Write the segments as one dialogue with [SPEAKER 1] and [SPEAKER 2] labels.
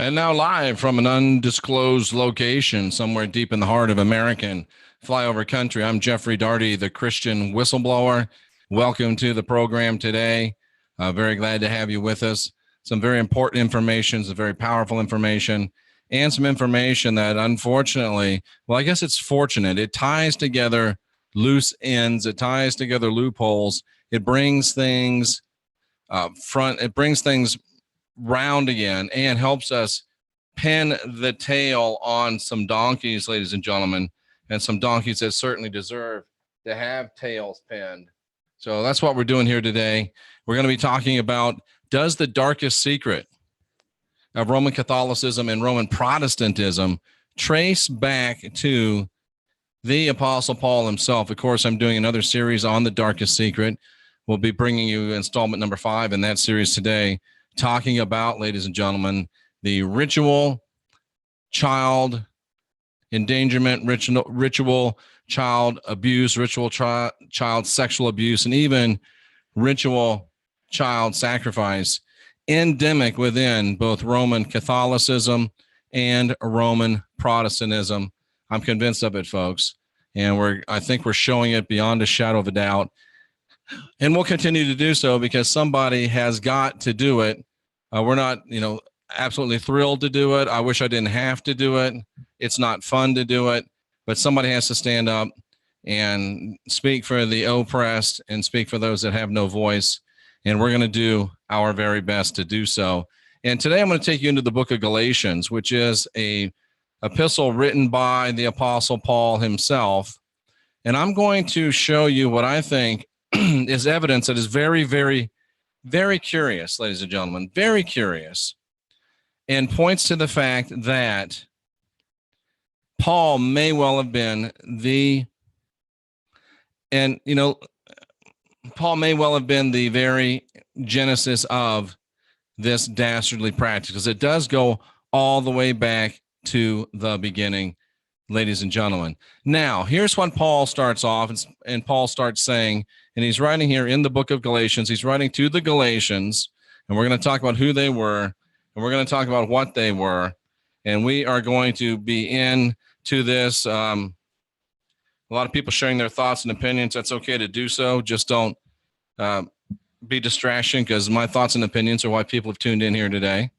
[SPEAKER 1] And now live from an undisclosed location somewhere deep in the heart of American flyover country, I'm Jeffrey Daugherty, the Christian Whistleblower. Welcome to the program today. Very glad to have you with us. Some very important information, some very powerful information, and some information that unfortunately, well, I guess it's fortunate. It ties together loose ends. It ties together loopholes. It brings things it brings things round again and helps us pin the tail on some donkeys, ladies and gentlemen, and some donkeys that certainly deserve to have tails pinned. So that's what we're doing here today. We're going to be talking about, does the darkest secret of Roman Catholicism and Roman Protestantism trace back to the Apostle Paul himself? Of course, I'm doing another series on the darkest secret. We'll be bringing you installment number 5 in that series today, talking about, ladies and gentlemen, the ritual child endangerment, ritual child abuse, ritual child sexual abuse, and even ritual child sacrifice endemic within both Roman Catholicism and Roman Protestantism. I'm convinced of it, folks. And I think we're showing it beyond a shadow of a doubt. And we'll continue to do so because somebody has got to do it. We're not, absolutely thrilled to do it. I wish I didn't have to do it. It's not fun to do it, but somebody has to stand up and speak for the oppressed and speak for those that have no voice. And we're going to do our very best to do so. And today I'm going to take you into the book of Galatians, which is an epistle written by the Apostle Paul himself. And I'm going to show you what I think is evidence that is very, very, very curious, ladies and gentlemen, very curious, and points to the fact that Paul may well have been Paul may well have been the very genesis of this dastardly practice, because it does go all the way back to the beginning, ladies and gentlemen. Now, here's when Paul starts off, and Paul starts saying, and he's writing here in the book of Galatians, he's writing to the Galatians, and we're going to talk about who they were, and we're going to talk about what they were, and we are going to be into this. A lot of people sharing their thoughts and opinions. That's okay to do so. Just don't be distraction, because my thoughts and opinions are why people have tuned in here today.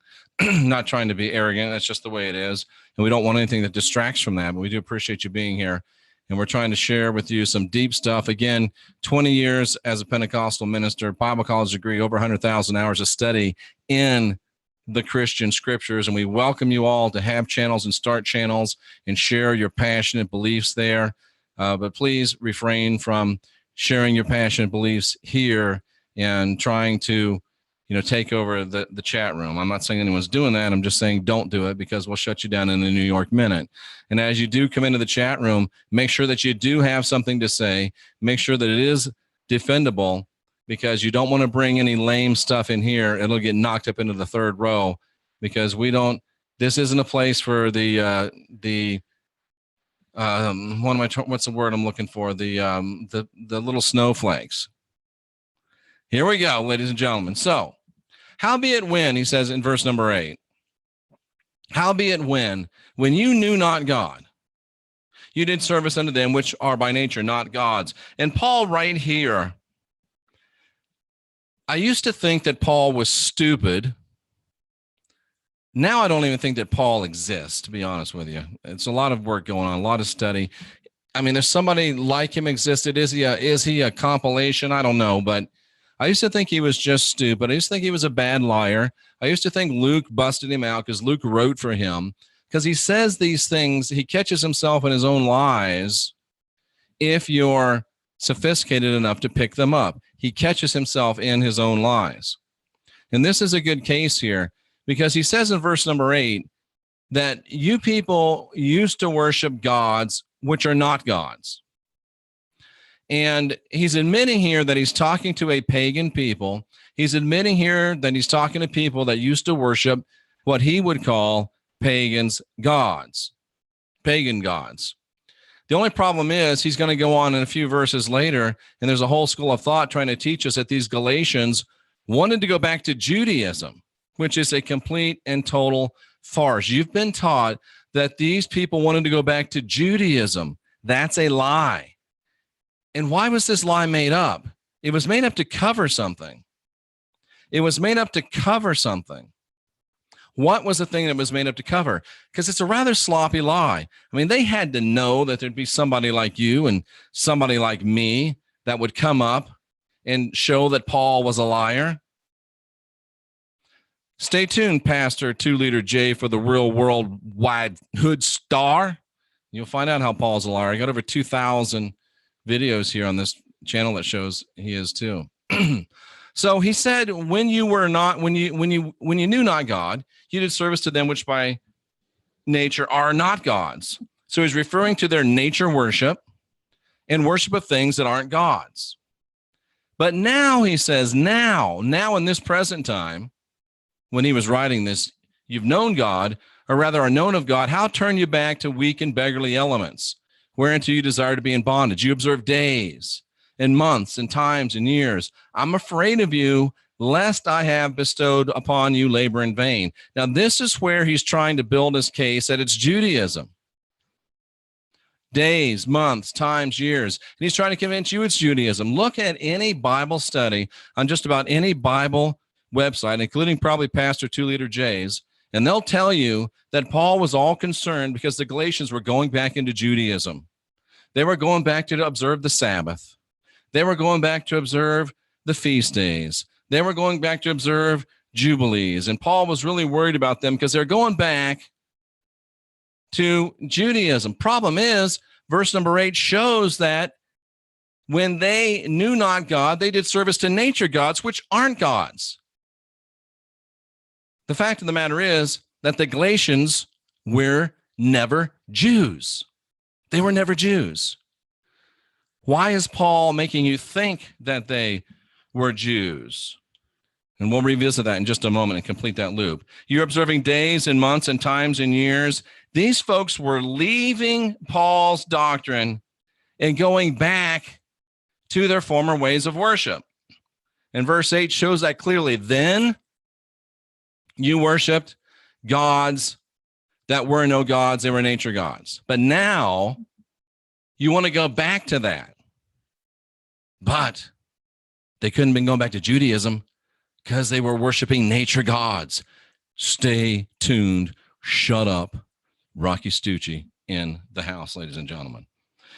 [SPEAKER 1] Not trying to be arrogant. That's just the way it is. And we don't want anything that distracts from that, but we do appreciate you being here. And we're trying to share with you some deep stuff. Again, 20 years as a Pentecostal minister, Bible college degree, over 100,000 hours of study in the Christian scriptures. And we welcome you all to have channels and start channels and share your passionate beliefs there. But please refrain from sharing your passionate beliefs here and trying to take over the chat room. I'm not saying anyone's doing that. I'm just saying don't do it, because we'll shut you down in the New York Minute. And as you do come into the chat room, make sure that you do have something to say. Make sure that it is defendable, because you don't want to bring any lame stuff in here. It'll get knocked up into the third row, because this isn't a place for what's the word I'm looking for? The little snowflakes. Here we go, ladies and gentlemen. So, howbeit when, he says in verse number 8, howbeit when you knew not God, you did service unto them which are by nature not gods. And Paul right here, I used to think that Paul was stupid. Now I don't even think that Paul exists, to be honest with you. It's a lot of work going on, a lot of study. I mean, there's somebody like him existed. Is he a compilation? I don't know, but I used to think he was just stupid. I used to think he was a bad liar. I used to think Luke busted him out because Luke wrote for him, because he says these things. He catches himself in his own lies if you're sophisticated enough to pick them up. He catches himself in his own lies. And this is a good case here, because he says in verse number 8 that you people used to worship gods which are not gods. And he's admitting here that he's talking to a pagan people. He's admitting here that he's talking to people that used to worship what he would call pagan gods. The only problem is he's going to go on in a few verses later, and there's a whole school of thought trying to teach us that these Galatians wanted to go back to Judaism, which is a complete and total farce. You've been taught that these people wanted to go back to Judaism. That's a lie. And why was this lie made up? It was made up to cover something. It was made up to cover something. What was the thing that was made up to cover? Because it's a rather sloppy lie. I mean, they had to know that there'd be somebody like you and somebody like me that would come up and show that Paul was a liar. Stay tuned, Pastor 2-Liter J, for the real worldwide hood star. You'll find out how Paul's a liar. I got over 2,000 videos here on this channel that shows he is too. So he said, when you knew not God, you did service to them which by nature are not gods. So he's referring to their nature worship and worship of things that aren't gods. But now he says, now in this present time, when he was writing this, you've known God, or rather are known of God. How turn you back to weak and beggarly elements, whereunto you desire to be in bondage? You observe days and months and times and years. I'm afraid of you, lest I have bestowed upon you labor in vain. Now, this is where he's trying to build his case that it's Judaism. Days, months, times, years. And he's trying to convince you it's Judaism. Look at any Bible study on just about any Bible website, including probably Pastor 2-Liter J's, and they'll tell you that Paul was all concerned because the Galatians were going back into Judaism. They were going back to observe the Sabbath. They were going back to observe the feast days. They were going back to observe Jubilees. And Paul was really worried about them because they're going back to Judaism. Problem is, verse number 8 shows that when they knew not God, they did service to nature gods, which aren't gods. The fact of the matter is that the Galatians were never Jews. They were never Jews. Why is Paul making you think that they were Jews? And we'll revisit that in just a moment and complete that loop. You're observing days and months and times and years. These folks were leaving Paul's doctrine and going back to their former ways of worship. And verse 8 shows that clearly. Then you worshiped gods that were no gods. They were nature gods. But now you want to go back to that. But they couldn't have been going back to Judaism because they were worshiping nature gods. Stay tuned. Shut up. Rocky Stucci in the house, ladies and gentlemen.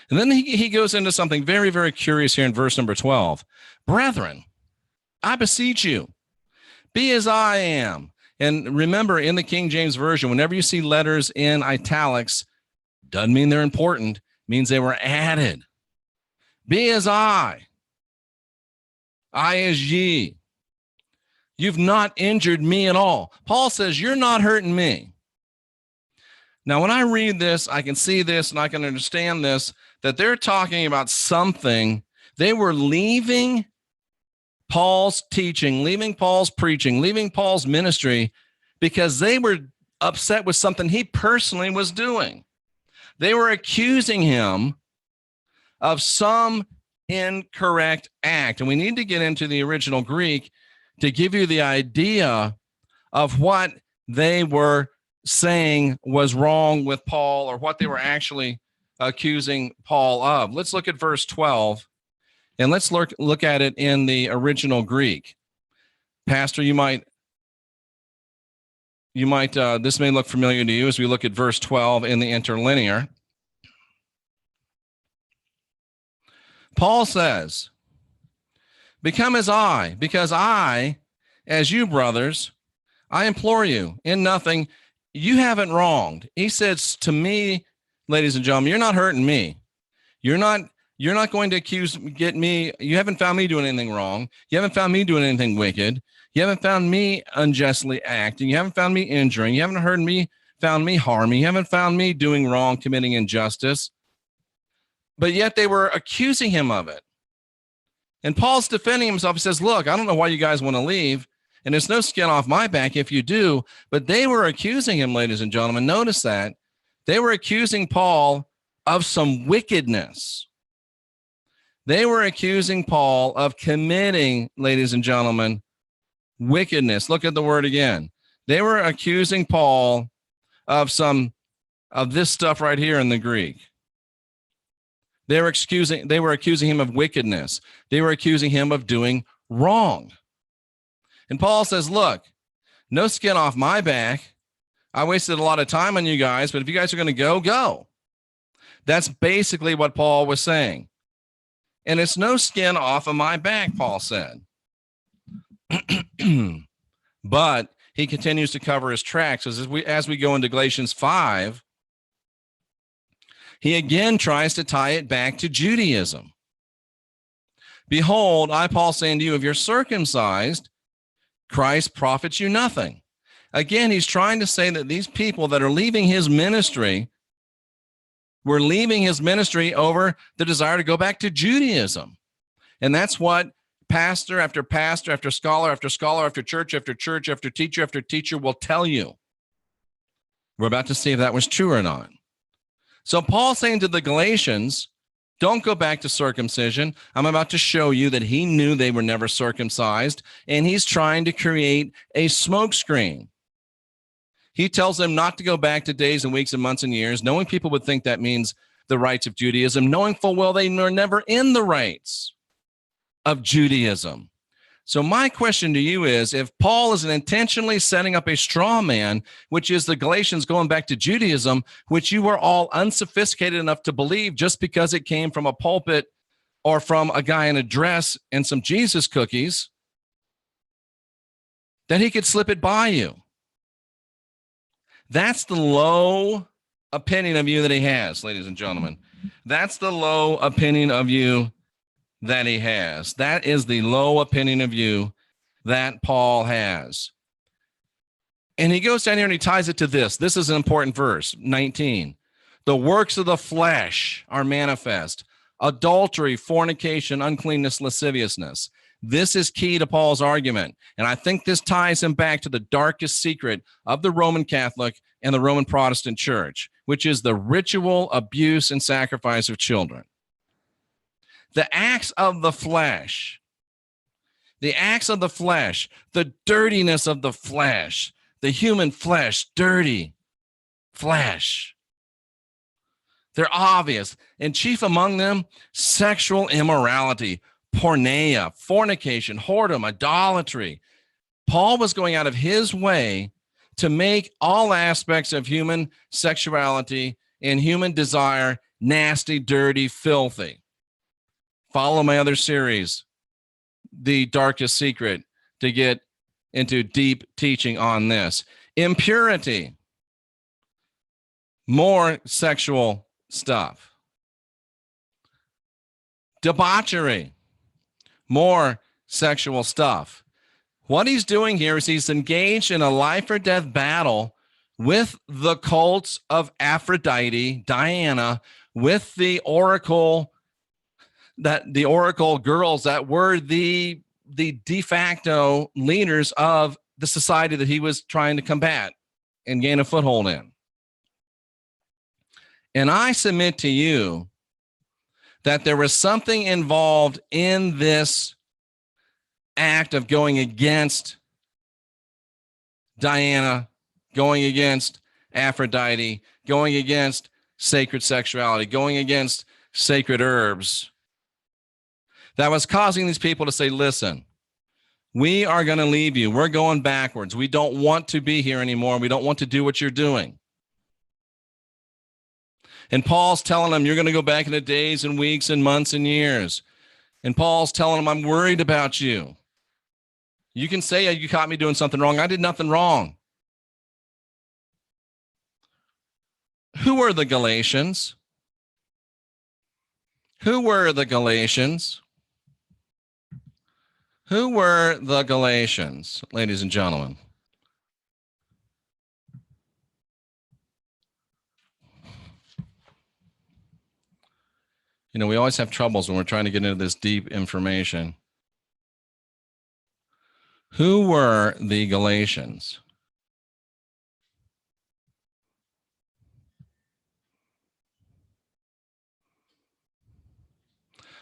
[SPEAKER 1] And then he goes into something very, very curious here in verse number 12. Brethren, I beseech you, be as I am. And remember, in the King James Version, whenever you see letters in italics, doesn't mean they're important, means they were added. Be as I as ye. You've not injured me at all. Paul says, you're not hurting me. Now, when I read this, I can see this and I can understand this, that they're talking about something. They were leaving Paul's teaching, leaving Paul's preaching, leaving Paul's ministry because they were upset with something he personally was doing. They were accusing him of some incorrect act. And we need to get into the original Greek to give you the idea of what they were saying was wrong with Paul, or what they were actually accusing Paul of. Let's look at verse 12, and let's look at it in the original Greek. Pastor, you might this may look familiar to you as we look at verse 12 in the interlinear. Paul says, become as I, because I, as you brothers, I implore you in nothing, you haven't wronged. He says to me, ladies and gentlemen, you're not hurting me. You're not going to get me. You haven't found me doing anything wrong. You haven't found me doing anything wicked. You haven't found me unjustly acting. You haven't found me injuring. You haven't found me harming. You haven't found me doing wrong, committing injustice. But yet they were accusing him of it. And Paul's defending himself. He says, look, I don't know why you guys want to leave. And there's no skin off my back if you do. But they were accusing him, ladies and gentlemen. Notice that. They were accusing Paul of some wickedness. They were accusing Paul of committing, ladies and gentlemen, wickedness. Look at the word again. They were accusing Paul of some of this stuff right here in the Greek. They were accusing him of wickedness. They were accusing him of doing wrong. And Paul says, look, no skin off my back. I wasted a lot of time on you guys, but if you guys are going to go, go. That's basically what Paul was saying. And it's no skin off of my back, Paul said. But he continues to cover his tracks as we go into Galatians 5. He again tries to tie it back to Judaism. Behold, I, Paul, say unto you, if you're circumcised, Christ profits you nothing. Again, he's trying to say that these people that are leaving his ministry were leaving his ministry over the desire to go back to Judaism. And that's what pastor after pastor after scholar after scholar after church after teacher will tell you. We're about to see if that was true or not. So Paul's saying to the Galatians, don't go back to circumcision. I'm about to show you that he knew they were never circumcised, and he's trying to create a smokescreen. He tells them not to go back to days and weeks and months and years, knowing people would think that means the rites of Judaism, knowing full well they were never in the rites of Judaism. So my question to you is, if Paul is intentionally setting up a straw man, which is the Galatians going back to Judaism, which you were all unsophisticated enough to believe just because it came from a pulpit or from a guy in a dress and some Jesus cookies, that he could slip it by you. That's the low opinion of you that he has, ladies and gentlemen. That's the low opinion of you that he has. That is the low opinion of you that Paul has. And he goes down here and he ties it to this. This is an important verse, 19. The works of the flesh are manifest: adultery, fornication, uncleanness, lasciviousness. This is key to Paul's argument. And I think this ties him back to the darkest secret of the Roman Catholic and the Roman Protestant church, which is the ritual abuse and sacrifice of children. The acts of the flesh, the dirtiness of the flesh, the human flesh, dirty flesh. They're obvious. And chief among them, sexual immorality, porneia, fornication, whoredom, idolatry. Paul was going out of his way to make all aspects of human sexuality and human desire nasty, dirty, filthy. Follow my other series, The Darkest Secret, to get into deep teaching on this. Impurity, more sexual stuff. Debauchery, more sexual stuff. What he's doing here is he's engaged in a life or death battle with the cults of Aphrodite, Diana, with the oracle girls that were the de facto leaders of the society that he was trying to combat and gain a foothold in. And I submit to you that there was something involved in this act of going against Diana, going against Aphrodite, going against sacred sexuality, going against sacred herbs, that was causing these people to say, listen, we are going to leave you. We're going backwards. We don't want to be here anymore. We don't want to do what you're doing. And Paul's telling them, you're going to go back into days and weeks and months and years. And Paul's telling them, I'm worried about you. You can say you caught me doing something wrong. I did nothing wrong. Who were the Galatians? Who were the Galatians? Who were the Galatians, ladies and gentlemen? You know, we always have troubles when we're trying to get into this deep information. Who were the Galatians?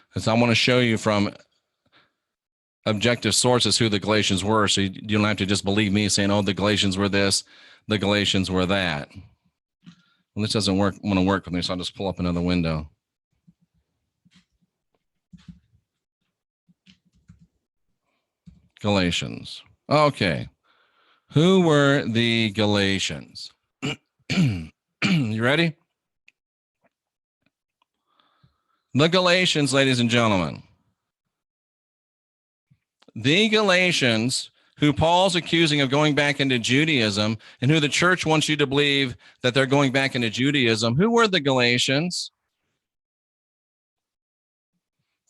[SPEAKER 1] Because I want to show you from objective sources who the Galatians were, so you don't have to just believe me saying, oh, the Galatians were this, the Galatians were that. Well, this doesn't want to work with me, so I'll just pull up another window. Galatians. Okay. Who were the Galatians? You ready? The Galatians, ladies and gentlemen. The Galatians, who Paul's accusing of going back into Judaism, and who the church wants you to believe that they're going back into Judaism. Who were the Galatians?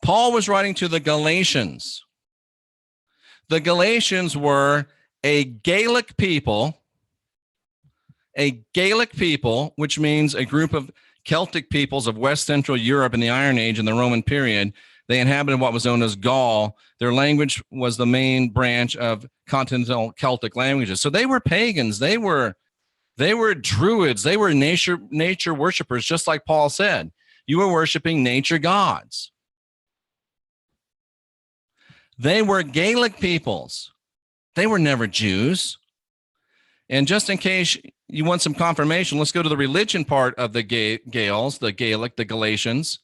[SPEAKER 1] Paul was writing to the Galatians. The Galatians were a Gaelic people, which means a group of Celtic peoples of West Central Europe in the Iron Age and the Roman period. They inhabited what was known as Gaul. Their language was the main branch of continental Celtic languages. So they were pagans. They were druids. They were nature worshipers, just like Paul said. You were worshiping nature gods. They were Gaelic peoples. They were never Jews. And just in case you want some confirmation, let's go to the religion part of the Gaels, the Gaelic, the Galatians.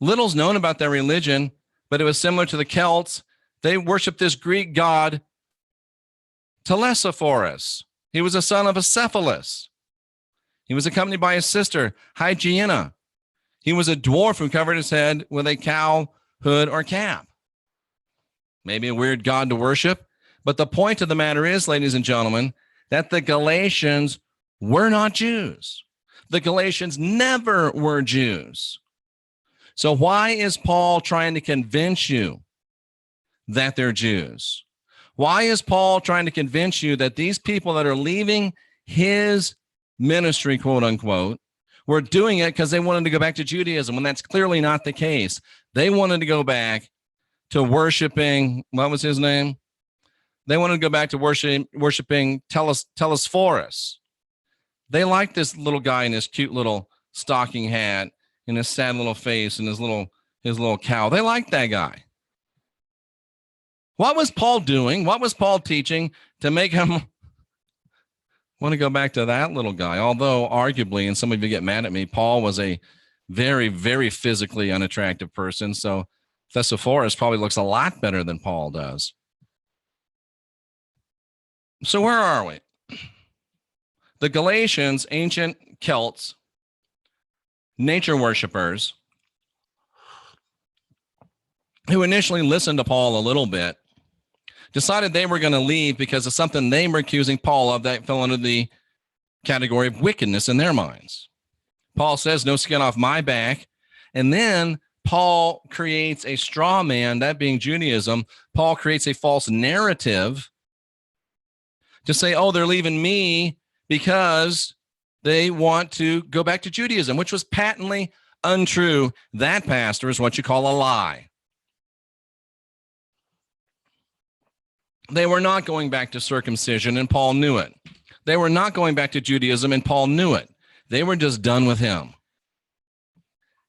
[SPEAKER 1] Little's known about their religion, but it was similar to the Celts. They worshiped this Greek god, Telesphorus. He was a son of Acephalus. He was accompanied by his sister, Hygiena. He was a dwarf who covered his head with a cowl, hood, or cap. Maybe a weird god to worship. But the point of the matter is, ladies and gentlemen, that the Galatians were not Jews. The Galatians never were Jews. So why is Paul trying to convince you that they're Jews? Why is Paul trying to convince you that these people that are leaving his ministry, quote unquote, were doing it because they wanted to go back to Judaism, when that's clearly not the case? They wanted to go back to worshiping, what was his name? They wanted to go back to worshiping Telesphorus. They liked this little guy in his cute little stocking hat and his sad little face and his little cow. They liked that guy. What was Paul doing? What was Paul teaching to make him want to go back to that little guy? Although arguably, and some of you get mad at me, Paul was a very, very physically unattractive person. So Thesaurus probably looks a lot better than Paul does. So where are we? The Galatians, ancient Celts, nature worshipers, who initially listened to Paul a little bit, decided they were going to leave because of something they were accusing Paul of that fell under the category of wickedness in their minds. Paul says, no skin off my back. And then Paul creates a straw man, that being Judaism. Paul creates a false narrative to say, oh, they're leaving me because they want to go back to Judaism, which was patently untrue. That, pastor, is what you call a lie. They were not going back to circumcision, and Paul knew it. They were not going back to Judaism, and Paul knew it. They were just done with him.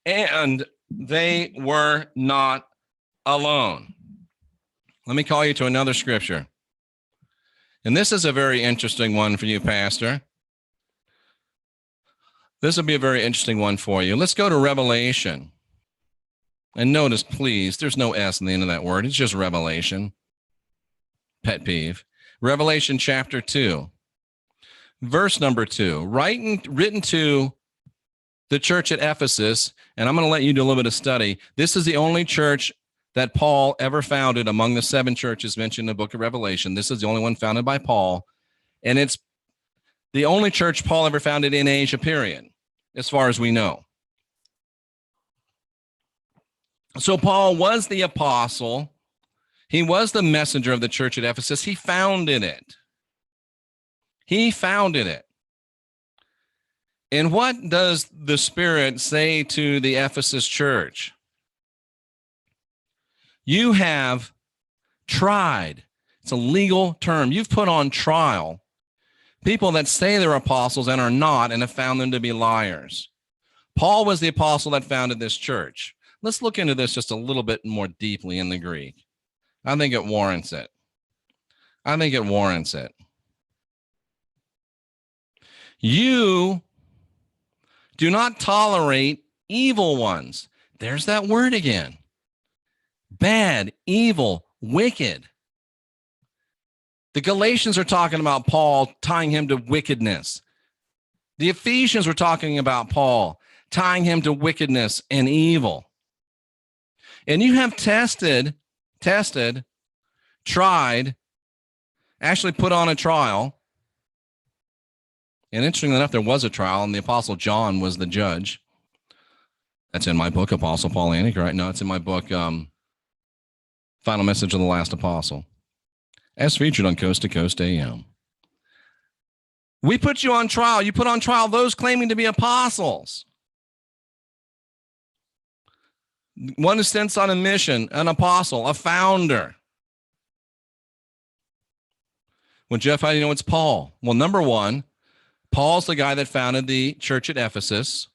[SPEAKER 1] And they were not alone. Let me call you to another scripture. And this is a very interesting one for you, pastor. This will be a very interesting one for you. Let's go to Revelation. And notice, please, there's no S in the end of that word. It's just Revelation. Pet peeve. Revelation chapter 2, verse number 2, written to the church at Ephesus. And I'm going to let you do a little bit of study. This is the only church that Paul ever founded among the 7 churches mentioned in the book of Revelation. This is the only one founded by Paul. And it's the only church Paul ever founded in Asia, period, as far as we know. So Paul was the apostle. He was the messenger of the church at Ephesus. He founded it. He founded it. And what does the Spirit say to the Ephesus church? You have tried. It's a legal term. You've put on trial people that say they're apostles and are not, and have found them to be liars. Paul was the apostle that founded this church. Let's look into this just a little bit more deeply in the Greek. I think it warrants it. You Do not tolerate evil ones. There's that word again. Bad, evil, wicked. The Galatians are talking about Paul, tying him to wickedness. The Ephesians were talking about Paul, tying him to wickedness and evil. And you have tested, tried, actually put on a trial. And interestingly enough, there was a trial, and the Apostle John was the judge. That's in my book, Apostle Paul Antichrist. No, it's in my book, Final Message of the Last Apostle, as featured on Coast to Coast AM. We put you on trial. You put on trial those claiming to be apostles. One is sent on a mission, an apostle, a founder. Well, Jeff, how do you know it's Paul? Well, number one, Paul's the guy that founded the church at Ephesus.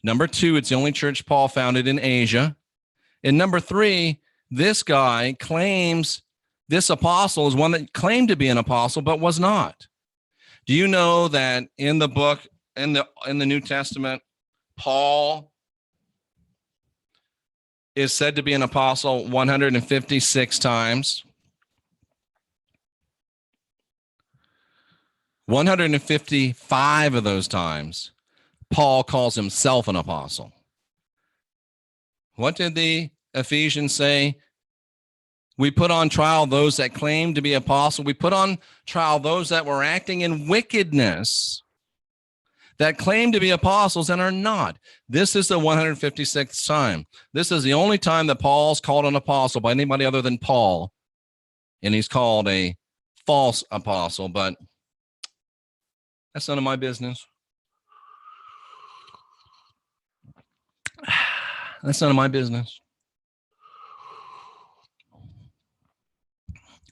[SPEAKER 1] Number two, it's the only church Paul founded in Asia. And number three, this guy claims this apostle is one that claimed to be an apostle but was not. Do you know that in the book, in the New Testament, Paul is said to be an apostle 156 times? 155 of those times, Paul calls himself an apostle. What did the Ephesians say? We put on trial those that claim to be apostles. We put on trial those that were acting in wickedness, that claim to be apostles and are not. This is the 156th time. This is the only time that Paul's called an apostle by anybody other than Paul, and he's called a false apostle, but that's none of my business. That's none of my business.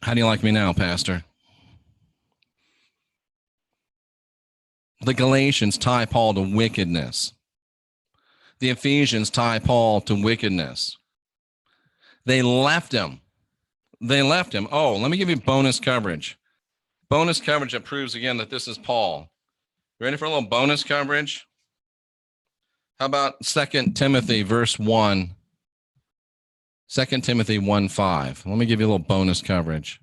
[SPEAKER 1] How do you like me now, Pastor? The Galatians tie Paul to wickedness. The Ephesians tie Paul to wickedness. They left him. Oh, let me give you bonus coverage. Bonus coverage that proves again that this is Paul. Ready for a little bonus coverage? How about 2 Timothy verse 1? 2 Timothy 1:5. Let me give you a little bonus coverage.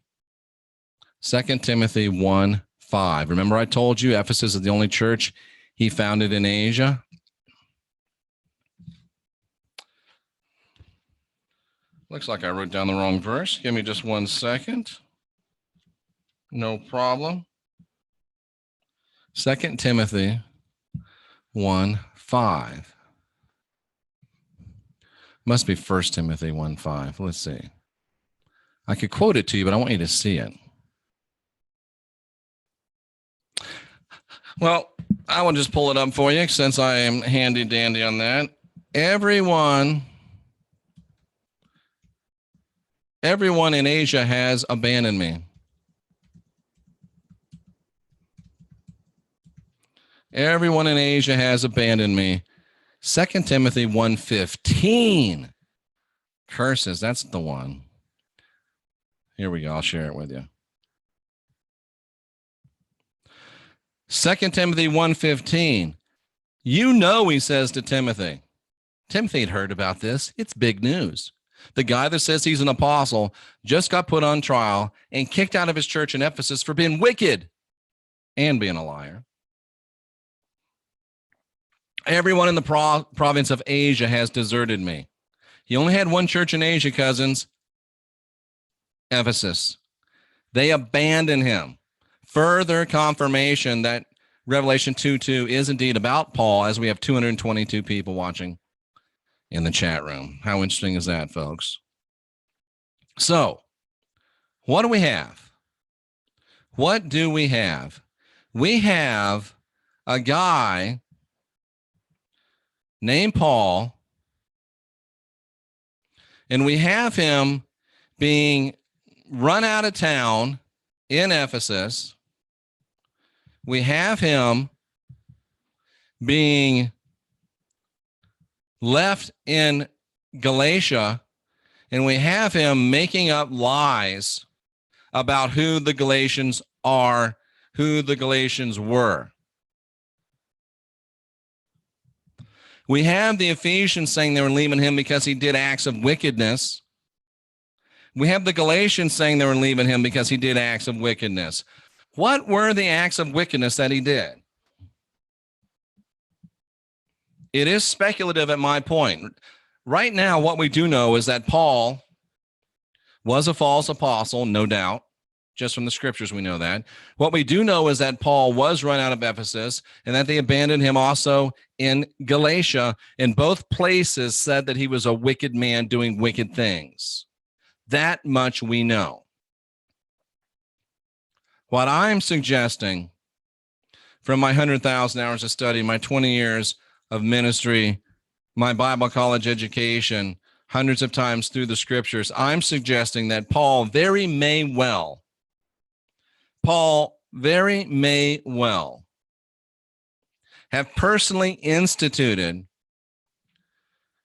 [SPEAKER 1] 2 Timothy 1:5. Remember I told you Ephesus is the only church he founded in Asia? Looks like I wrote down the wrong verse. Give me just 1 second. No problem. 2 Timothy 1:5. Must be 1 Timothy 1:5. Let's see. I could quote it to you, but I want you to see it. Well, I will just pull it up for you since I am handy dandy on that. Everyone in Asia has abandoned me. Everyone in Asia has abandoned me. 2 Timothy 1:15. Curses, that's the one. Here we go. I'll share it with you. 2 Timothy 1:15. You know, he says to Timothy. Timothy had heard about this. It's big news. The guy that says he's an apostle just got put on trial and kicked out of his church in Ephesus for being wicked and being a liar. Everyone in the province of Asia has deserted me. He only had one church in Asia, cousins, Ephesus. They abandoned him. Further confirmation that Revelation 2:2 is indeed about Paul, as we have 222 people watching in the chat room. How interesting is that, folks? So, what do we have? What do we have? We have a guy named Paul, and we have him being run out of town in Ephesus. We have him being left in Galatia, and we have him making up lies about who the Galatians are, who the Galatians were. We have the Ephesians saying they were leaving him because he did acts of wickedness. We have the Galatians saying they were leaving him because he did acts of wickedness. What were the acts of wickedness that he did? It is speculative at my point. Right now, what we do know is that Paul was a false apostle, no doubt. Just from the scriptures, we know that. What we do know is that Paul was run out of Ephesus and that they abandoned him also in Galatia. In both places said that he was a wicked man doing wicked things. That much we know. What I'm suggesting from my 100,000 hours of study, my 20 years of ministry, my Bible college education, hundreds of times through the scriptures, I'm suggesting that Paul very may well have personally instituted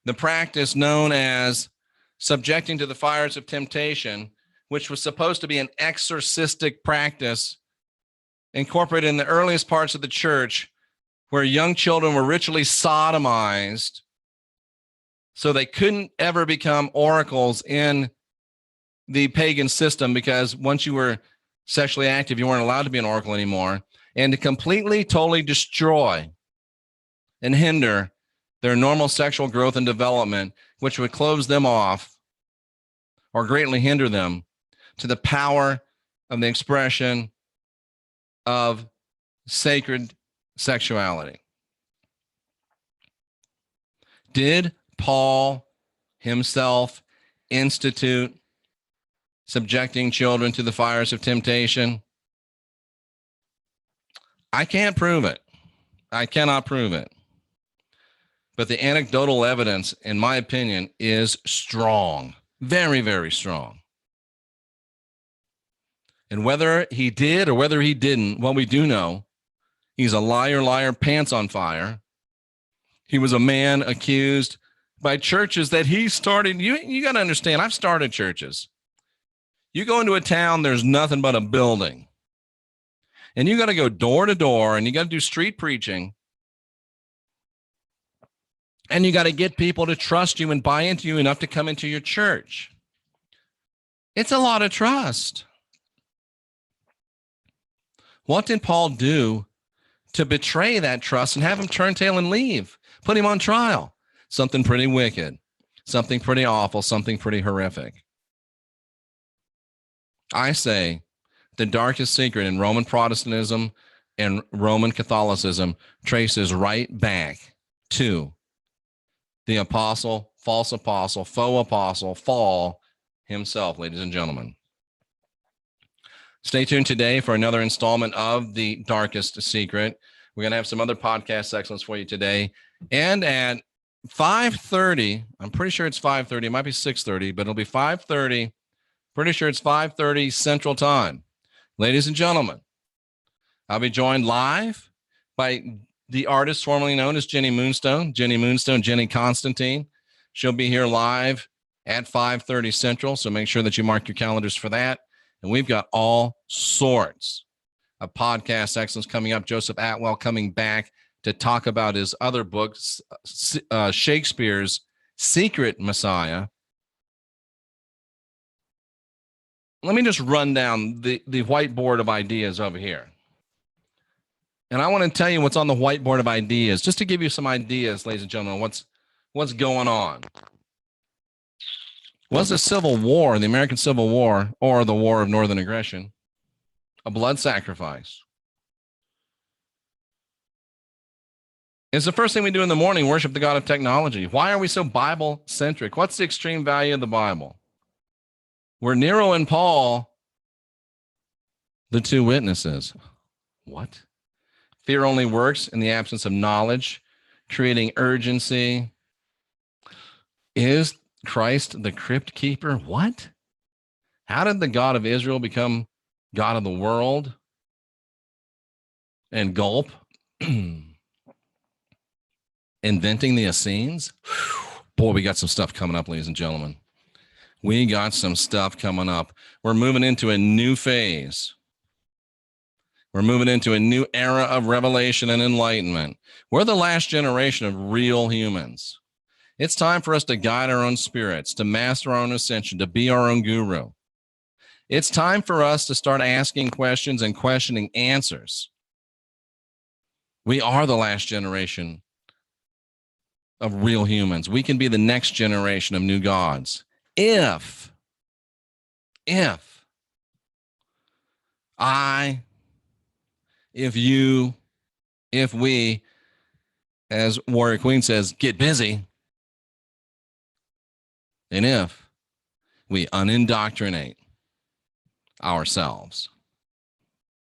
[SPEAKER 1] the practice known as subjecting to the fires of temptation, which was supposed to be an exorcistic practice incorporated in the earliest parts of the church, where young children were ritually sodomized so they couldn't ever become oracles in the pagan system, because once you were sexually active, you weren't allowed to be an oracle anymore, and to completely, totally destroy and hinder their normal sexual growth and development, which would close them off or greatly hinder them to the power of the expression of sacred sexuality. Did Paul himself institute subjecting children to the fires of temptation? I can't prove it. I cannot prove it. But the anecdotal evidence, in my opinion, is strong. Very, very strong. And whether he did or whether he didn't, what we do know, he's a liar, liar, pants on fire. He was a man accused by churches that he started. You got to understand, I've started churches. You go into a town, there's nothing but a building. And you got to go door to door, and you got to do street preaching. And you got to get people to trust you and buy into you enough to come into your church. It's a lot of trust. What did Paul do to betray that trust and have him turn tail and leave? Put him on trial. Something pretty wicked, something pretty awful, something pretty horrific. I say the darkest secret in Roman Protestantism and Roman Catholicism traces right back to the apostle, false apostle, faux apostle, Paul himself, ladies and gentlemen. Stay tuned today for another installment of The Darkest Secret. We're going to have some other podcast excellence for you today. And at 5:30, I'm pretty sure it's 5:30. It might be 6:30, but it'll be 5:30. Pretty sure it's 5:30 Central Time. Ladies and gentlemen, I'll be joined live by the artist formerly known as Jenny Moonstone, Jenny Constantine. She'll be here live at 5:30 Central, so make sure that you mark your calendars for that. And we've got all sorts of podcast excellence coming up. Joseph Atwell coming back to talk about his other books, Shakespeare's Secret Messiah. Let me just run down the whiteboard of ideas over here. And I want to tell you what's on the whiteboard of ideas, just to give you some ideas, ladies and gentlemen, what's going on. Was the Civil War, the American Civil War, or the War of Northern Aggression, a blood sacrifice? Is the first thing we do in the morning worship the God of technology? Why are we so Bible-centric? What's the extreme value of the Bible? Were Nero and Paul the two witnesses? What? Fear only works in the absence of knowledge, creating urgency. Is Christ the crypt keeper? What? How did the God of Israel become God of the world? And gulp. Inventing the Essenes? Boy, we got some stuff coming up, ladies and gentlemen. We got some stuff coming up. We're moving into a new phase. We're moving into a new era of revelation and enlightenment. We're the last generation of real humans. It's time for us to guide our own spirits, to master our own ascension, to be our own guru. It's time for us to start asking questions and questioning answers. We are the last generation of real humans. We can be the next generation of new gods. If you, if we, as Warrior Queen says, get busy, and if we unindoctrinate ourselves.